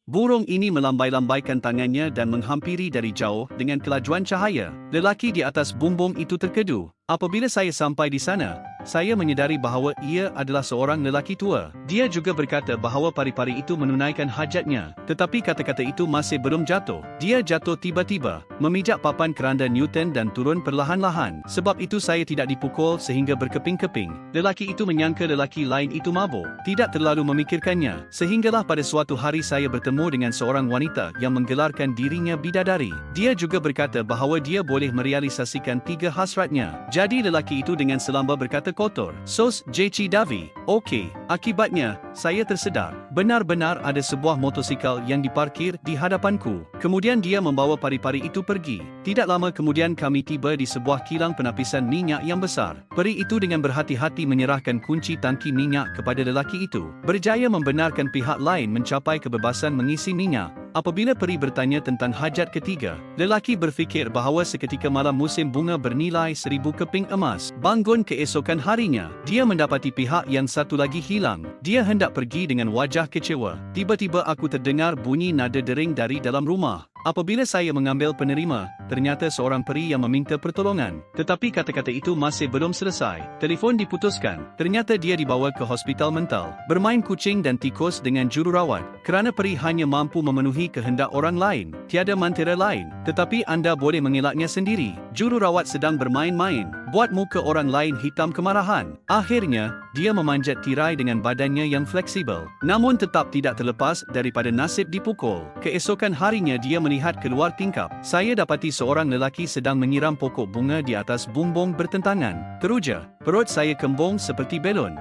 Burung ini melambai-lambaikan tangannya dan menghampiri dari jauh dengan kelajuan cahaya. Lelaki di atas bumbung itu terkedu. Apabila saya sampai di sana, saya menyedari bahawa ia adalah seorang lelaki tua. Dia juga berkata bahawa pari-pari itu menunaikan hajatnya, tetapi kata-kata itu masih belum jatuh. Dia jatuh tiba-tiba, memijak papan keranda Newton dan turun perlahan-lahan. Sebab itu saya tidak dipukul sehingga berkeping-keping. Lelaki itu menyangka lelaki lain itu mabuk, tidak terlalu memikirkannya. Sehinggalah pada suatu hari saya bertemu dengan seorang wanita yang menggelarkan dirinya bidadari. Dia juga berkata bahawa dia boleh merealisasikan 3 hasratnya. Jadi lelaki itu dengan selamba berkata kotor. Sos J.C. Davi. Okey, akibatnya, saya tersedar. Benar-benar ada sebuah motosikal yang diparkir di hadapanku. Kemudian dia membawa pari-pari itu pergi. Tidak lama kemudian kami tiba di sebuah kilang penapisan minyak yang besar. Peri itu dengan berhati-hati menyerahkan kunci tangki minyak kepada lelaki itu. Berjaya membenarkan pihak lain mencapai kebebasan mengisi minyak. Apabila peri bertanya tentang hajat ketiga, lelaki berfikir bahawa seketika malam musim bunga bernilai 1000 keping emas. Bangun keesokan harinya, dia mendapati pihak yang satu lagi hilang. Dia hendak pergi dengan wajah kecewa. Tiba-tiba aku terdengar bunyi nada dering dari dalam rumah. Apabila saya mengambil penerima, ternyata seorang peri yang meminta pertolongan. Tetapi kata-kata itu masih belum selesai. Telefon diputuskan. Ternyata dia dibawa ke hospital mental. Bermain kucing dan tikus dengan jururawat. Kerana peri hanya mampu memenuhi kehendak orang lain. Tiada mantera lain. Tetapi anda boleh mengelaknya sendiri. Jururawat sedang bermain-main. Buat muka orang lain hitam kemarahan. Akhirnya, dia memanjat tirai dengan badannya yang fleksibel. Namun tetap tidak terlepas daripada nasib dipukul. Keesokan harinya dia melihat keluar tingkap. Saya dapati seorang lelaki sedang menyiram pokok bunga di atas bumbung bertentangan. Teruja, perut saya kembung seperti belon.